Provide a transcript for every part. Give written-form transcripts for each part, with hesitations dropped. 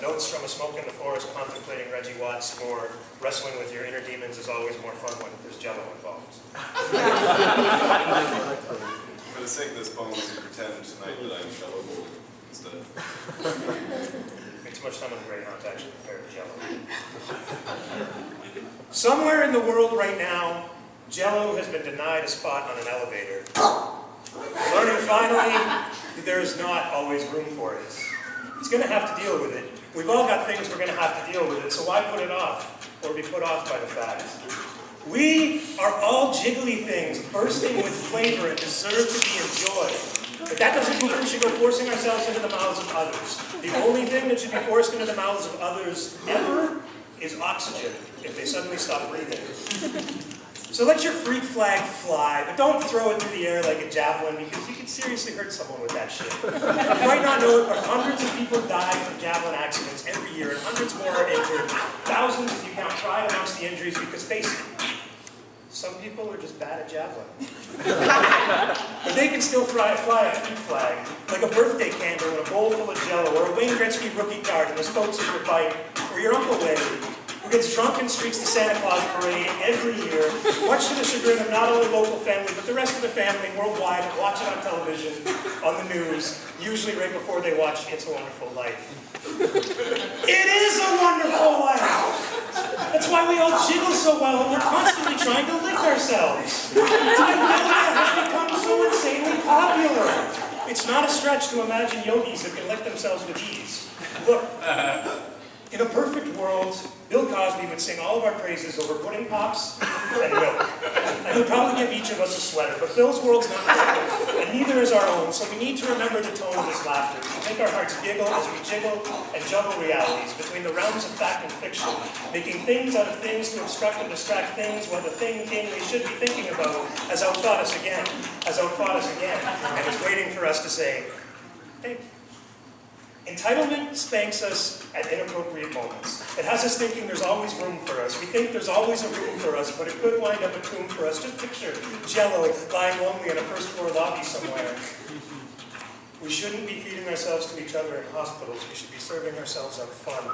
Notes from a smoke in the forest, contemplating Reggie Watts' score. Wrestling with your inner demons is always more fun when there's Jello involved. For the sake of this poem, we pretend tonight that I'm Jello instead. Make too much time on the Greyhound to actually prepare Jello. Somewhere in the world right now, Jello has been denied a spot on an elevator. Learning finally that there is not always room for it. He's going to have to deal with it. We've all got things we're going to have to deal with it, so why put it off or be put off by the fact? We are all jiggly things, bursting with flavor and deserve to be enjoyed. But that doesn't mean we should go forcing ourselves into the mouths of others. The only thing that should be forced into the mouths of others ever is oxygen, if they suddenly stop breathing. So let your freak flag fly, but don't throw it through the air like a javelin, because you can seriously hurt someone with that shit. You might not know it, but hundreds of people die from javelin accidents every year, and hundreds more are injured. Thousands, if you count pride amongst the injuries, because face it, some people are just bad at javelin. But they can still fly a freak flag, like a birthday candle in a bowl full of Jello, or a Wayne Gretzky rookie card in the spokes of your bike, or your Uncle Wayne, who gets drunk and streaks the Santa Claus parade every year, much to the chagrin of not only local family, but the rest of the family worldwide, and watch it on television, on the news, usually right before they watch It's a Wonderful Life. It is a wonderful life! That's why we all jiggle so well, and we're constantly trying to lick ourselves. It has become so insanely popular. It's not a stretch to imagine yogis that can lick themselves with ease. Look, in a perfect world, Bill Cosby would sing all of our praises over pudding pops and milk. And he'd probably give each of us a sweater, but Bill's world's not perfect, and neither is our own, so we need to remember the tone of his laughter, to make our hearts giggle as we jiggle and juggle realities between the realms of fact and fiction, making things out of things to obstruct and distract things, while the thing we should be thinking about has outthought us again, and is waiting for us to say, hey. Entitlement spanks us at inappropriate moments. It has us thinking there's always room for us. We think there's always a room for us, but it could wind up a tomb for us. Just picture Jello lying lonely in a first-floor lobby somewhere. We shouldn't be feeding ourselves to each other in hospitals. We should be serving ourselves up fun.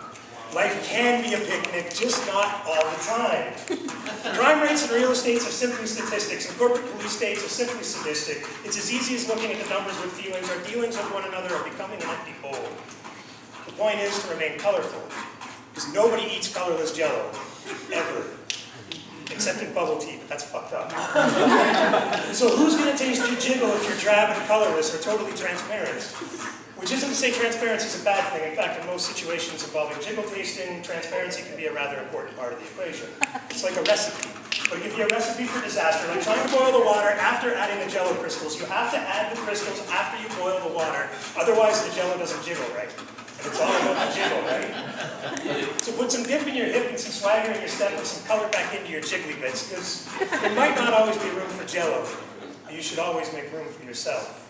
Life can be a picnic, just not all the time. Crime rates in real estate are simply statistics, and corporate police states are simply sadistic. It's as easy as looking at the numbers with feelings. Our dealings with one another are becoming an empty bowl. The point is to remain colorful, because nobody eats colorless Jello, ever. Except in bubble tea, but that's fucked up. So who's going to taste your jiggle if you're drab and colorless or totally transparent? Which isn't to say transparency is a bad thing. In fact, in most situations involving jiggle tasting, transparency can be a rather important part of the equation. It's like a recipe. But it can be a recipe for disaster. Like trying to boil the water after adding the Jello crystals. You have to add the crystals after you boil the water. Otherwise, the Jello doesn't jiggle right. And it's all about the jiggle, right? So put some dip in your hip and some swagger in your step and some color back into your jiggly bits, because there might not always be room for Jello. You should always make room for yourself.